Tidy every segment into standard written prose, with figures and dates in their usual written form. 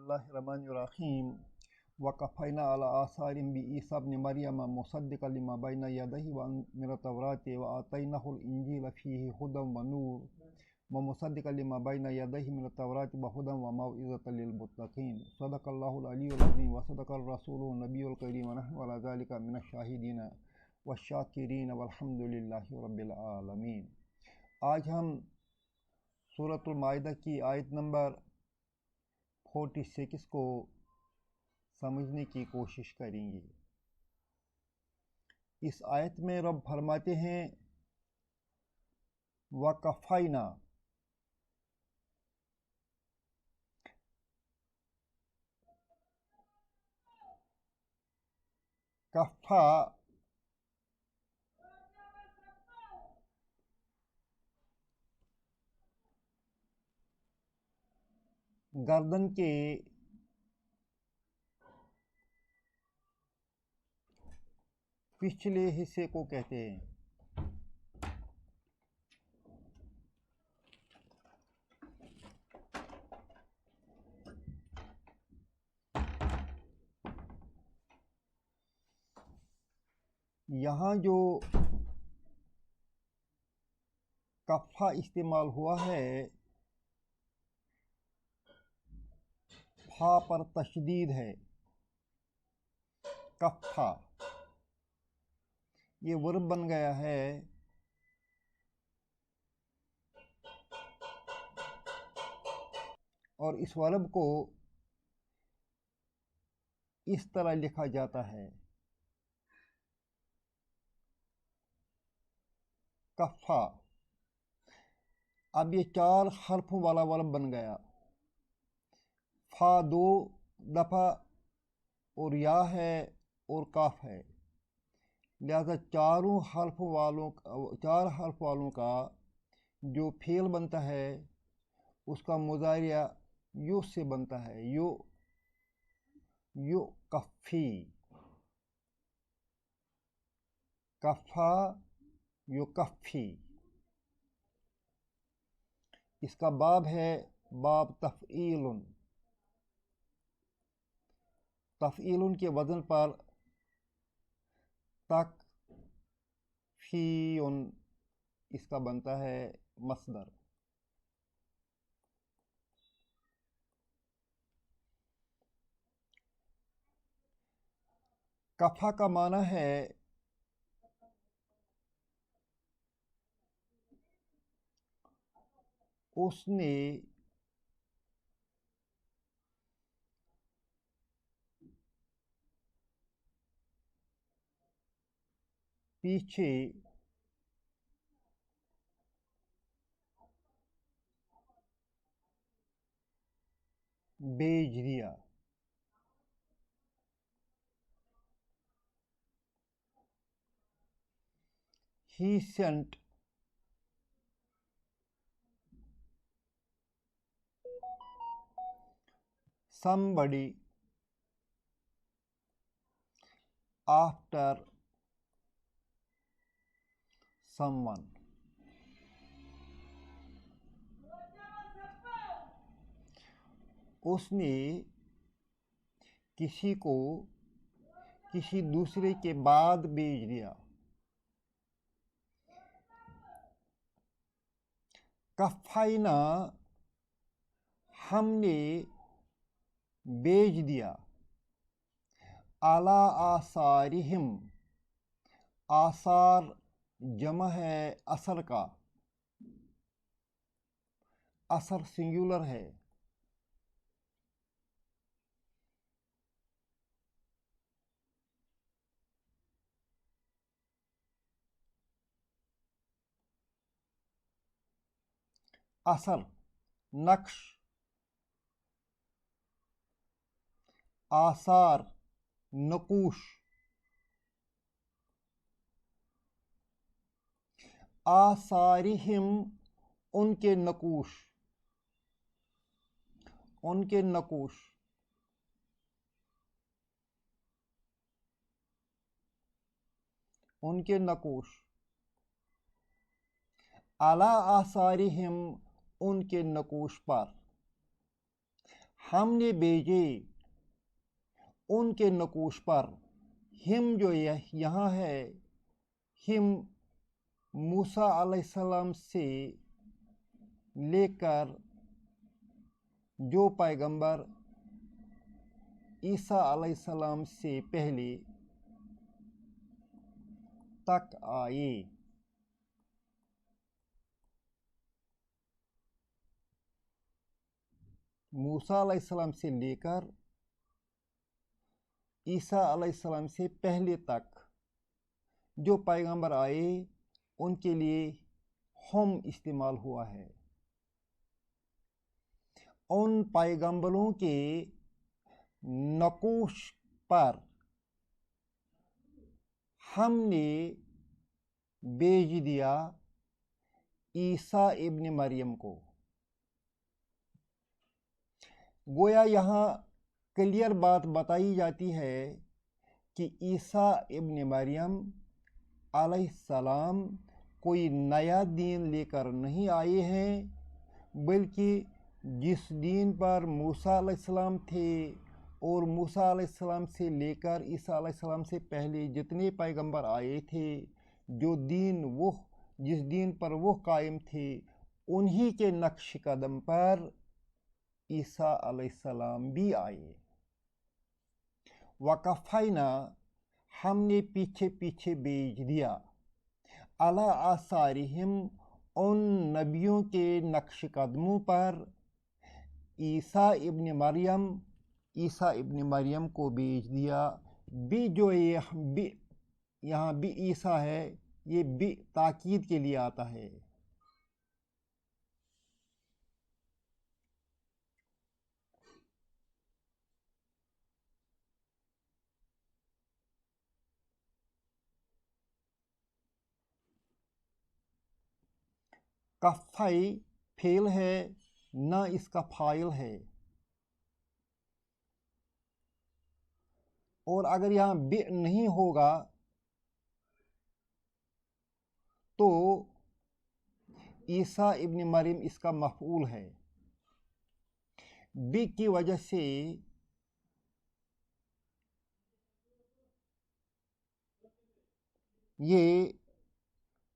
बिस्मिल्लाहिर्रहमानिर्रहीम वक़फ़ैना अला आसारिहिम बिईसा इब्न मरियम मुसद्दिक़न लिमा बैना यदैहि मिनत तौराति व आतैनाहुल इंजीला फ़ीहि हुदन व नूर व मुसद्दिक़न लिमा बैना यदैहि मिनत तौराति व हुदन व मौइज़तन लिलमुत्तक़ीन सदक़ल्लाहुल अलियुल अज़ीम व सदक़र रसूलुहुन नबियुल करीम व नहनु अला ज़ालिका मिनश शाहिदीन वश्शाकिरीन वल्हम्दुलिल्लाहि रब्बिल आलमीन। आज हम सूरतुल माइदा की आयत नंबर 46 को समझने की कोशिश करेंगे। इस आयत में रब फरमाते हैं वक़फ़ैना, कफ़ा गर्दन के पिछले हिस्से को कहते हैं। यहाँ जो कफ़ा इस्तेमाल हुआ है, फा पर तशदीद है। कफ़ा ये वर्ब बन गया है और इस वर्ब को इस तरह लिखा जाता है कफ़ा। अब ये 4 हर्फों वाला वर्ब बन गया। फा 2 दफ़ा और या है और काफ है, लिहाजा 4 हर्फ वालों का जो फेल बनता है उसका मुज़ारिया यू से बनता है, यू कफ़ी, कफ़ा यू कफ़ी। इसका बाब है बाब तफ़ईलुन। तफ़ईलुन के वज़न पर तकफ़ीउन इसका बनता है मस्दर। कफ़ा का माना है उसने पीछे भेज दिया। He sent somebody after someone। उसने किसी को किसी दूसरे के बाद भेज दिया। कफ़ैना हमने भेज दिया। अला आसारिहिम, आसार जमा है असर का, असर सिंगुलर है। असर नक्श, आसार नकूश। आसारिहिम उनके नकूश, उनके नकूश। उनके नकूश। अला आसारिहिम उनके नकूश पर। हमने भेजे उनके नकूश पर। हिम जो यहाँ है, हिम मूसा अलैहिस्सलाम से लेकर जो पैगंबर ईसा अलैहिस्सलाम से पहले तक आए। मूसा अलैहिस्सलाम से लेकर ईसा अलैहिस्सलाम से पहले तक जो पैगंबर आए उनके लिए हम इस्तेमाल हुआ है। उन पैगंबरों के नकूश पर हमने भेज दिया ईसा इब्न मरियम को। गोया यहाँ क्लियर बात बताई जाती है कि ईसा इब्न मरियम अलैहिस्सलाम कोई नया दीन लेकर नहीं आए हैं, बल्कि जिस दीन पर मूसा अलैहिस्सलाम थे और मूसा अलैहिस्सलाम से लेकर ईसा अलैहिस्सलाम से पहले जितने पैगंबर आए थे, जो दीन वो जिस दीन पर वो कायम थे, उन्हीं के नक्श कदम पर ईसा अलैहिस्सलाम भी आए। वकफ़ैना हमने पीछे पीछे भेज दिया, अला आसारिहिम उन नबियों के नक्श कदमों पर, ईसा इब्न मरियम को भेज दिया। बी जो यहाँ बी ईसा है, ये बी ताकीद के लिए आता है। कफ़ई फेल है, ना इसका फाइल है। और अगर यहाँ बी नहीं होगा तो ईसा इब्न मरियम इसका मफ़ऊल है। बी की वजह से ये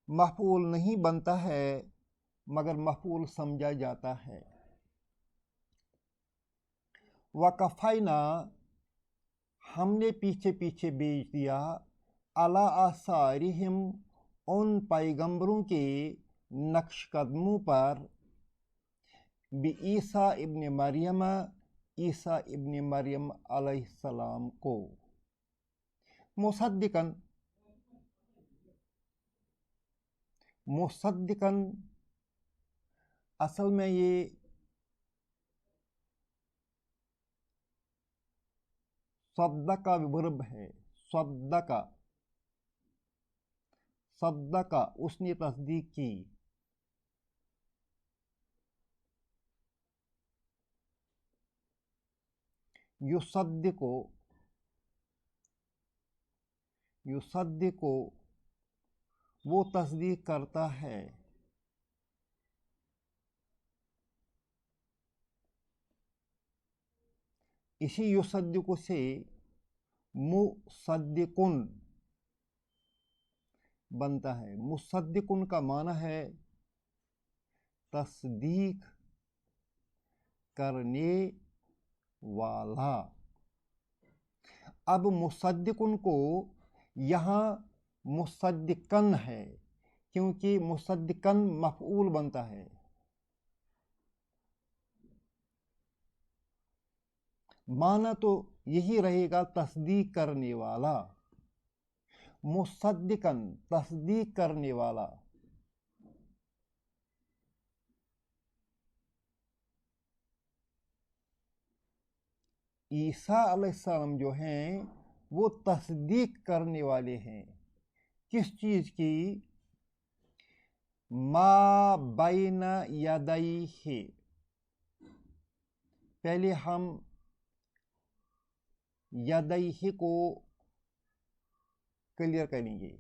मफ़ऊल नहीं बनता है, मगर मफ़ऊल समझा जाता है। वकफ़ैना हमने पीछे पीछे भेज दिया, अला आसारिहिम उन पैगंबरों के नक्श कदमों पर, बी ईसा इब्न मरियम अलैहिस्सलाम को। मुसद्दिकन असल में ये सद्दका वर्ब है। सद्दका उसने तस्दीक की। युसद्दिको वो तस्दीक करता है। इसी युसद्दिको से मुसद्दिकुन बनता है। मुसद्दिकुन का माना है तस्दीक करने वाला। अब मुसद्दिकुन को यहाँ मुसद्दिकन है, क्योंकि मुसद्दिकन मफ़ऊल बनता है। माना तो यही रहेगा तस्दीक करने वाला। मुसद्दिकन तस्दीक करने वाला। ईसा अलैहिस्सलाम जो हैं वो तस्दीक करने वाले हैं। किस चीज़ की? मा बैना यदैहि। पहले हम यदैहि को क्लियर करेंगे।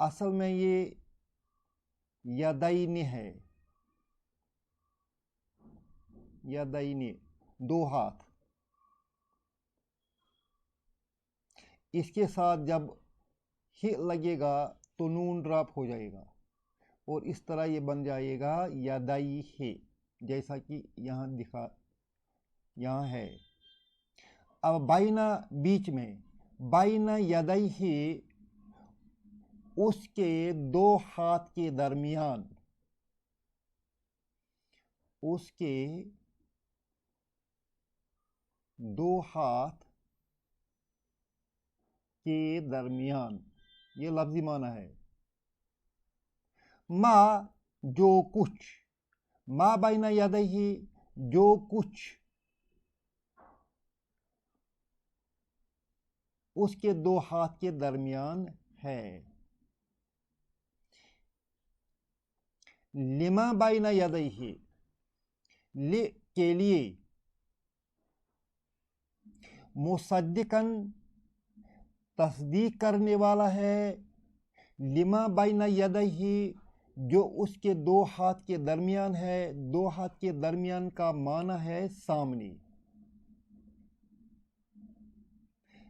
असल में ये यदैनि है, यदैनि। دو ہاتھ، اس کے ساتھ جب ہی لگے گا تو نون ڈراپ ہو جائے گا اور اس طرح یہ بن جائے گا یدائی ہے، جیسا کہ یہاں ہے۔ اب بائنا بیچ میں، بائنا یدائی ہے، اس کے دو ہاتھ کے درمیان، اس کے دو ہاتھ کے درمیان، یہ لفظی معنی ہے۔ ما جو کچھ، ما بین یدیہ جو کچھ اس کے دو ہاتھ کے درمیان ہے۔ لما بین یدیہ، ل کے لیے، مصدقاً تصدیق کرنے والا ہے، لما بین یدیہ جو اس کے دو ہاتھ کے درمیان ہے۔ دو ہاتھ کے درمیان کا معنی ہے سامنے۔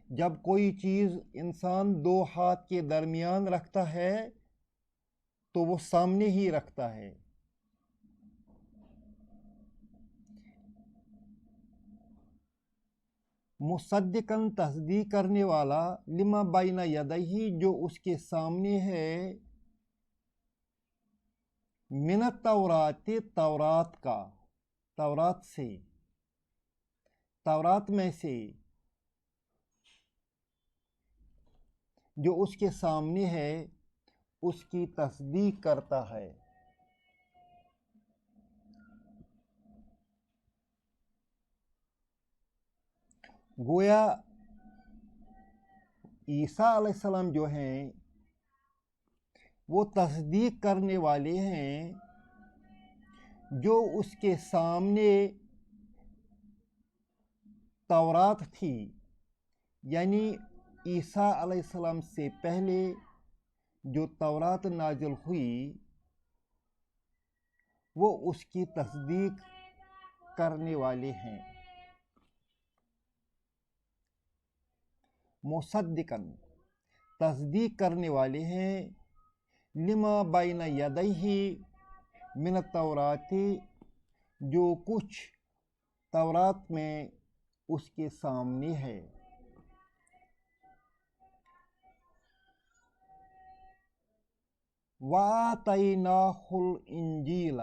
جب کوئی چیز انسان دو ہاتھ کے درمیان رکھتا ہے تو وہ سامنے ہی رکھتا ہے۔ مصدقاً تصدیق کرنے والا، لما بین یدیہ جو اس کے سامنے ہے، من التورات تورات کا، تورات سے، تورات میں سے، جو اس کے سامنے ہے اس کی تصدیق کرتا ہے۔ گویا عیسیٰ علیہ السلام جو ہیں وہ تصدیق کرنے والے ہیں جو اس کے سامنے تورات تھی، یعنی عیسیٰ علیہ السلام سے پہلے جو تورات نازل ہوئی وہ اس کی تصدیق کرنے والے ہیں۔ مصدقاً تصدیق کرنے والے ہیں، لما بین یدیہ من التورات جو کچھ تورات میں اس کے سامنے ہے۔ وَآتَيْنَاهُ الْإِنْجِيلَ،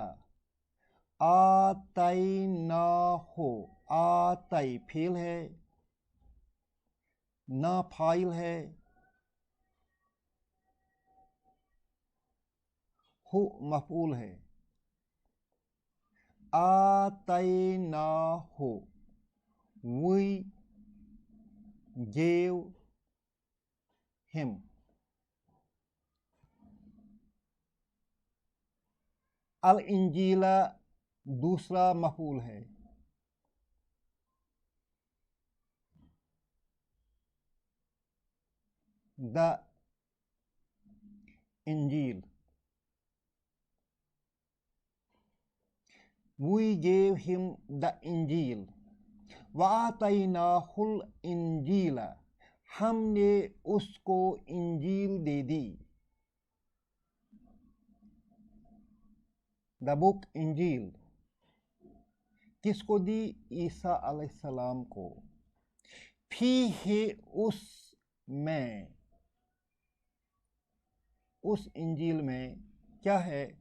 آتَيْنَاهُ، آتَي فعل ہے، نا فاعل ہے، ہو مفعول ہے۔ آتَيْنَاهُ، we gave him۔ الانجیل دوسرا مفعول ہے۔ دا انجیل، we gave him the انجیل۔ وَآتَيْنَاهُ الْإِنْجِيلَ، ہم نے اس کو انجیل دے دی۔ دا بک انجیل کس کو دی؟ عیسیٰ علیہ السلام کو۔ فیہ، اس میں، اس انجیل میں کیا ہے؟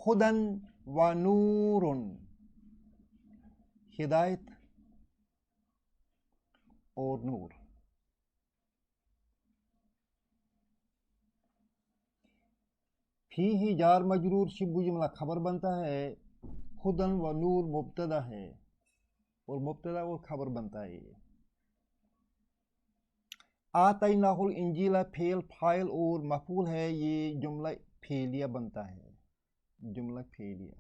ہدن و نور، ہدایت اور نور۔ فیہ جار مجرور شبہ جملہ خبر بنتا ہے، ہدن و نور مبتدا ہے اور مبتدا اور خبر بنتا ہے۔ آتیناہ الانجیل فعل، فاعل اور مفعول ہے، یہ جملہ فعلیہ بنتا ہے، جملہ فعلیہ۔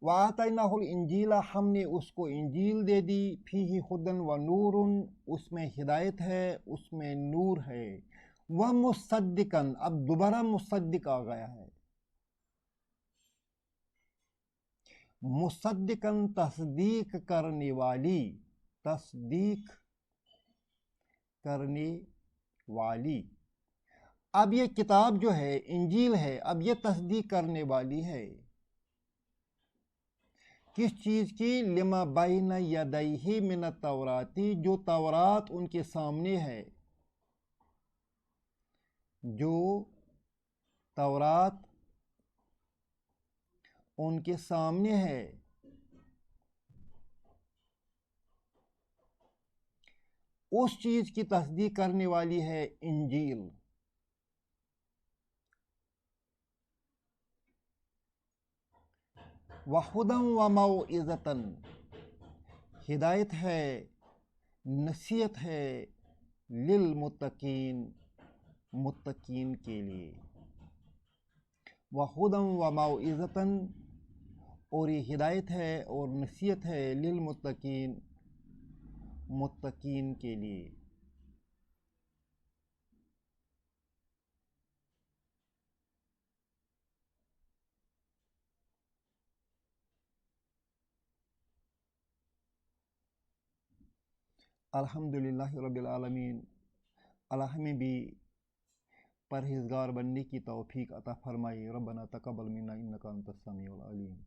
وَآتَيْنَاهُ الْإِنْجِيلَ، ہم نے اس کو انجیل دے دی، فیہ ہدن و نور، اس میں ہدایت ہے، اس میں نور ہے۔ وَمُصَدِّقًا، اب دوبارہ مصدق آ گیا ہے۔ مصدقاً تصدیق کرنے والی، تصدیق کرنے والی۔ اب یہ کتاب جو ہے انجیل ہے، اب یہ تصدیق کرنے والی ہے کس چیز کی؟ لما بین یدیہ من التورات، جو تورات ان کے سامنے ہے، جو تورات ان کے سامنے ہے، اس چیز کی تصدیق کرنے والی ہے انجیل۔ وَہُدًى وَمَوْعِظَةً، ہدایت ہے، نصیحت ہے، للمتقین، متقین کے لیے۔ وَہُدًى وَمَوْعِظَةً، اور یہ ہدایت ہے اور نصیحت ہے، للمتقین، متقین کے لیے۔ الحمدللہ رب العالمین، اللہ ہمیں بھی پرہیزگار بننے کی توفیق عطا فرمائے۔ ربنا تقبل منا انک انت السمیع العلیم۔